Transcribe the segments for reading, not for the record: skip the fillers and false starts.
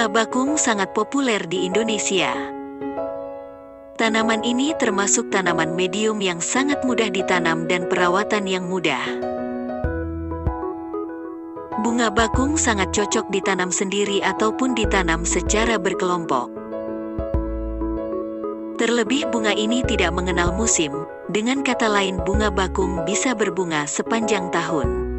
Bunga bakung sangat populer di Indonesia. Tanaman ini termasuk tanaman medium yang sangat mudah ditanam dan perawatan yang mudah. Bunga bakung sangat cocok ditanam sendiri ataupun ditanam secara berkelompok. Terlebih bunga ini tidak mengenal musim, dengan kata lain bunga bakung bisa berbunga sepanjang tahun.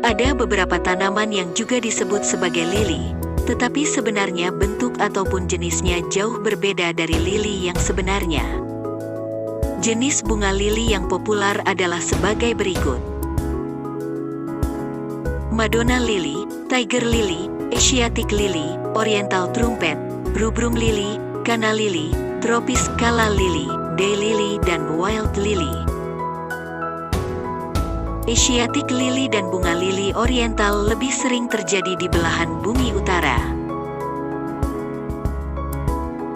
Ada beberapa tanaman yang juga disebut sebagai lili, tetapi sebenarnya bentuk ataupun jenisnya jauh berbeda dari lili yang sebenarnya. Jenis bunga lili yang populer adalah sebagai berikut: Madonna lily, tiger lily, Asiatic lily, oriental trumpet, rubrum lily, canna lily, tropis calla lily, day lily dan wild lily. Asiatic lily dan bunga lili oriental lebih sering terjadi di belahan bumi utara.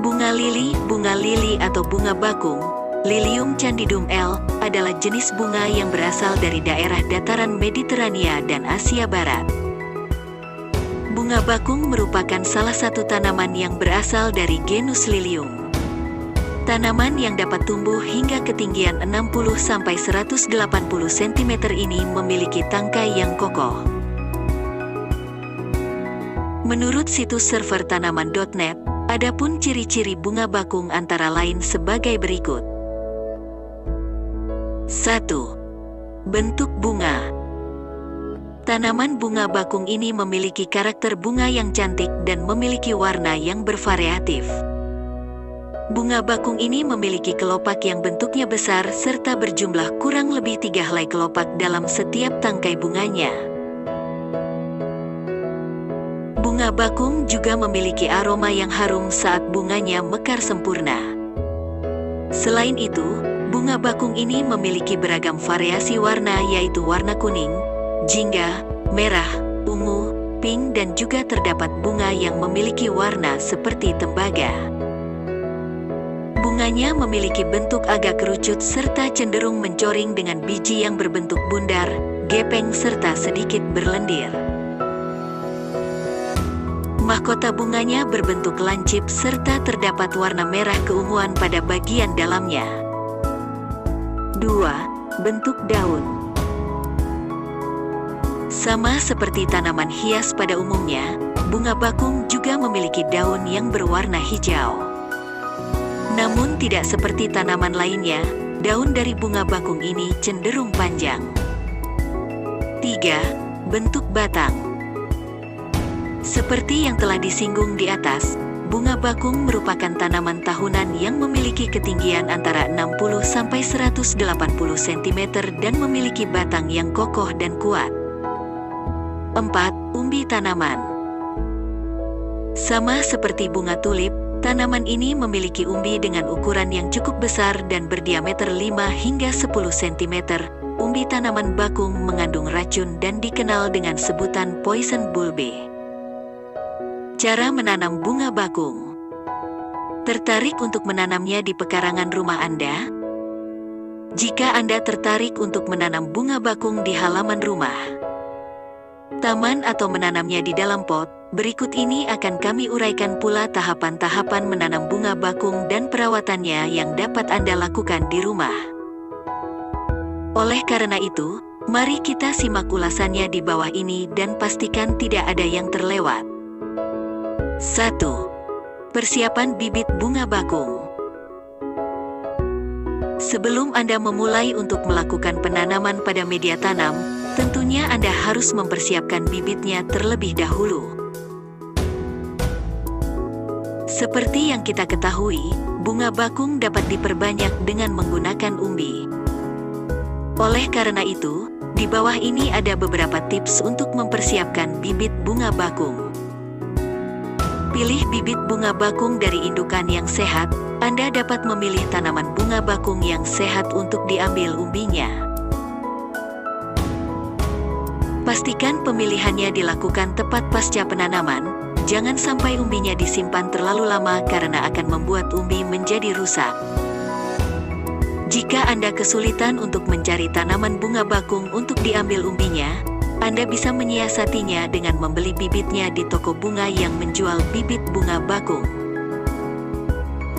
Bunga lili atau bunga bakung, Lilium candidum L, adalah jenis bunga yang berasal dari daerah dataran Mediterania dan Asia Barat. Bunga bakung merupakan salah satu tanaman yang berasal dari genus Lilium. Tanaman yang dapat tumbuh hingga ketinggian 60–180 cm ini memiliki tangkai yang kokoh. Menurut situs server tanaman.net, adapun ciri-ciri bunga bakung antara lain sebagai berikut. 1. Bentuk bunga. Tanaman bunga bakung ini memiliki karakter bunga yang cantik dan memiliki warna yang bervariatif. Bunga bakung ini memiliki kelopak yang bentuknya besar serta berjumlah kurang lebih 3 helai kelopak dalam setiap tangkai bunganya. Bunga bakung juga memiliki aroma yang harum saat bunganya mekar sempurna. Selain itu, bunga bakung ini memiliki beragam variasi warna, yaitu warna kuning, jingga, merah, ungu, pink, dan juga terdapat bunga yang memiliki warna seperti tembaga. Bunganya memiliki bentuk agak kerucut serta cenderung mencoreng dengan biji yang berbentuk bundar, gepeng serta sedikit berlendir. Mahkota bunganya berbentuk lancip serta terdapat warna merah keunguan pada bagian dalamnya. 2. Bentuk daun. Sama seperti tanaman hias pada umumnya, bunga bakung juga memiliki daun yang berwarna hijau. Namun tidak seperti tanaman lainnya, daun dari bunga bakung ini cenderung panjang. 3. Bentuk batang. Seperti yang telah disinggung di atas, bunga bakung merupakan tanaman tahunan yang memiliki ketinggian antara 60–180 cm dan memiliki batang yang kokoh dan kuat. 4. Umbi tanaman. Sama seperti bunga tulip, tanaman ini memiliki umbi dengan ukuran yang cukup besar dan berdiameter 5 hingga 10 cm. Umbi tanaman bakung mengandung racun dan dikenal dengan sebutan poison bulbe. Cara menanam bunga bakung. Tertarik untuk menanamnya di pekarangan rumah Anda? Jika Anda tertarik untuk menanam bunga bakung di halaman rumah, taman atau menanamnya di dalam pot, berikut ini akan kami uraikan pula tahapan-tahapan menanam bunga bakung dan perawatannya yang dapat Anda lakukan di rumah. Oleh karena itu, mari kita simak ulasannya di bawah ini dan pastikan tidak ada yang terlewat. 1. Persiapan bibit bunga bakung. Sebelum Anda memulai untuk melakukan penanaman pada media tanam, tentunya Anda harus mempersiapkan bibitnya terlebih dahulu. Seperti yang kita ketahui, bunga bakung dapat diperbanyak dengan menggunakan umbi. Oleh karena itu, di bawah ini ada beberapa tips untuk mempersiapkan bibit bunga bakung. Pilih bibit bunga bakung dari indukan yang sehat. Anda dapat memilih tanaman bunga bakung yang sehat untuk diambil umbinya. Pastikan pemilihannya dilakukan tepat pasca penanaman. Jangan sampai umbinya disimpan terlalu lama karena akan membuat umbi menjadi rusak. Jika Anda kesulitan untuk mencari tanaman bunga bakung untuk diambil umbinya, Anda bisa menyiasatinya dengan membeli bibitnya di toko bunga yang menjual bibit bunga bakung.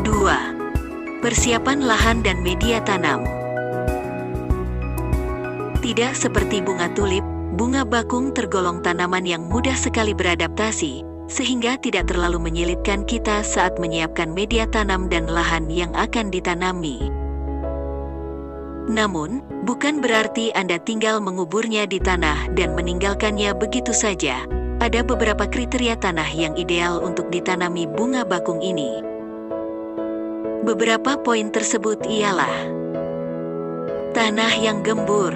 2. Persiapan lahan dan media tanam. Tidak seperti bunga tulip, bunga bakung tergolong tanaman yang mudah sekali beradaptasi, sehingga tidak terlalu menyulitkan kita saat menyiapkan media tanam dan lahan yang akan ditanami. Namun, bukan berarti Anda tinggal menguburnya di tanah dan meninggalkannya begitu saja. Ada beberapa kriteria tanah yang ideal untuk ditanami bunga bakung ini. Beberapa poin tersebut ialah: tanah yang gembur.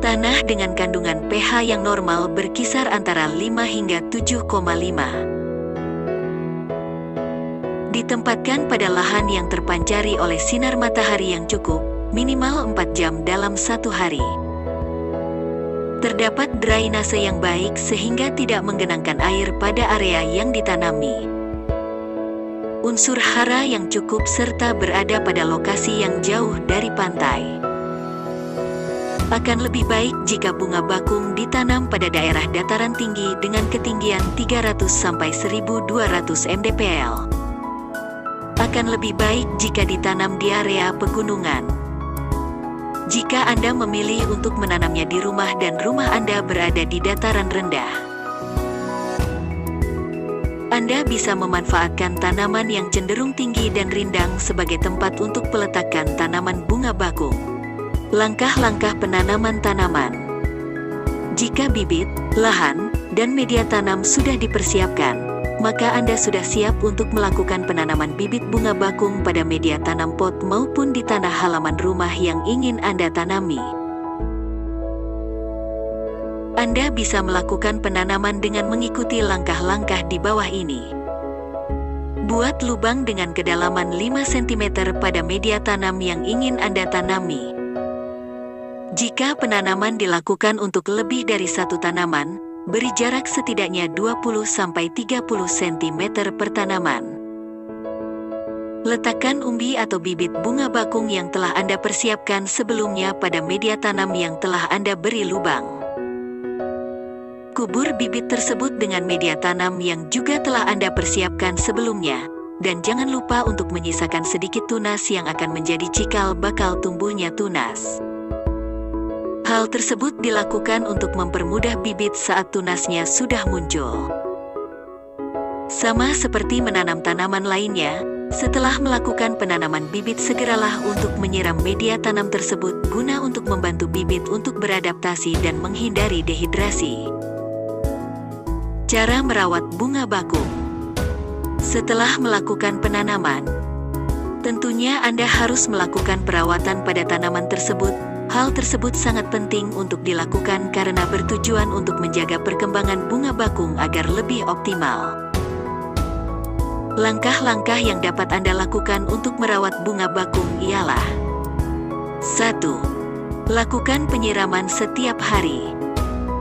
Tanah dengan kandungan pH yang normal berkisar antara 5 hingga 7,5. Ditempatkan pada lahan yang terpancari oleh sinar matahari yang cukup, minimal 4 jam dalam satu hari. Terdapat drainase yang baik sehingga tidak menggenangkan air pada area yang ditanami. Unsur hara yang cukup serta berada pada lokasi yang jauh dari pantai. Akan lebih baik jika bunga bakung ditanam pada daerah dataran tinggi dengan ketinggian 300 sampai 1200 mdpl. Akan lebih baik jika ditanam di area pegunungan. Jika Anda memilih untuk menanamnya di rumah dan rumah Anda berada di dataran rendah, Anda bisa memanfaatkan tanaman yang cenderung tinggi dan rindang sebagai tempat untuk peletakan tanaman bunga bakung. Langkah-langkah penanaman tanaman. Jika bibit, lahan, dan media tanam sudah dipersiapkan, maka Anda sudah siap untuk melakukan penanaman bibit bunga bakung pada media tanam pot maupun di tanah halaman rumah yang ingin Anda tanami. Anda bisa melakukan penanaman dengan mengikuti langkah-langkah di bawah ini. Buat lubang dengan kedalaman 5 cm pada media tanam yang ingin Anda tanami. Jika penanaman dilakukan untuk lebih dari satu tanaman, beri jarak setidaknya 20-30 cm per tanaman. Letakkan umbi atau bibit bunga bakung yang telah Anda persiapkan sebelumnya pada media tanam yang telah Anda beri lubang. Kubur bibit tersebut dengan media tanam yang juga telah Anda persiapkan sebelumnya, dan jangan lupa untuk menyisakan sedikit tunas yang akan menjadi cikal bakal tumbuhnya tunas. Hal tersebut dilakukan untuk mempermudah bibit saat tunasnya sudah muncul. Sama seperti menanam tanaman lainnya, setelah melakukan penanaman bibit segeralah untuk menyiram media tanam tersebut guna untuk membantu bibit untuk beradaptasi dan menghindari dehidrasi. Cara merawat bunga bakung. Setelah melakukan penanaman, tentunya Anda harus melakukan perawatan pada tanaman tersebut. Hal tersebut sangat penting untuk dilakukan karena bertujuan untuk menjaga perkembangan bunga bakung agar lebih optimal. Langkah-langkah yang dapat Anda lakukan untuk merawat bunga bakung ialah: 1. Lakukan penyiraman setiap hari.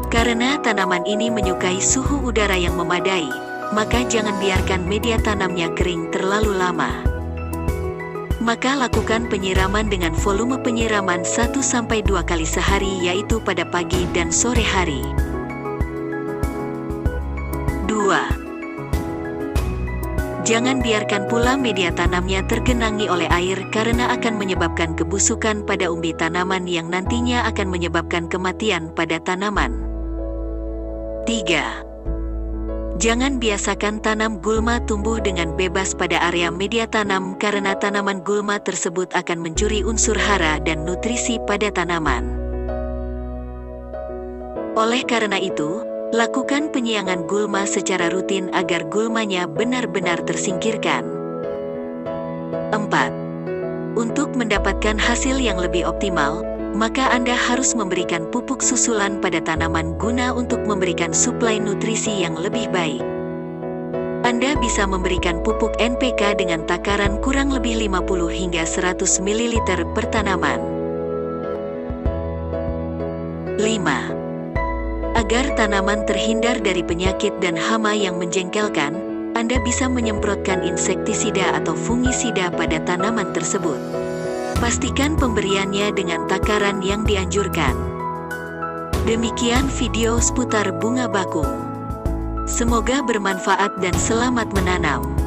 Karena tanaman ini menyukai suhu udara yang memadai, maka jangan biarkan media tanamnya kering terlalu lama. Maka lakukan penyiraman dengan volume penyiraman 1-2 kali sehari, yaitu pada pagi dan sore hari. 2. Jangan biarkan pula media tanamnya tergenangi oleh air karena akan menyebabkan kebusukan pada umbi tanaman yang nantinya akan menyebabkan kematian pada tanaman. 3. Jangan biasakan tanam gulma tumbuh dengan bebas pada area media tanam karena tanaman gulma tersebut akan mencuri unsur hara dan nutrisi pada tanaman. Oleh karena itu, lakukan penyiangan gulma secara rutin agar gulmanya benar-benar tersingkirkan. 4. Untuk mendapatkan hasil yang lebih optimal, maka Anda harus memberikan pupuk susulan pada tanaman guna untuk memberikan suplai nutrisi yang lebih baik. Anda bisa memberikan pupuk NPK dengan takaran kurang lebih 50 hingga 100 ml per tanaman. 5. Agar tanaman terhindar dari penyakit dan hama yang menjengkelkan, Anda bisa menyemprotkan insektisida atau fungisida pada tanaman tersebut. Pastikan pemberiannya dengan takaran yang dianjurkan. Demikian video seputar bunga bakung. Semoga bermanfaat dan selamat menanam.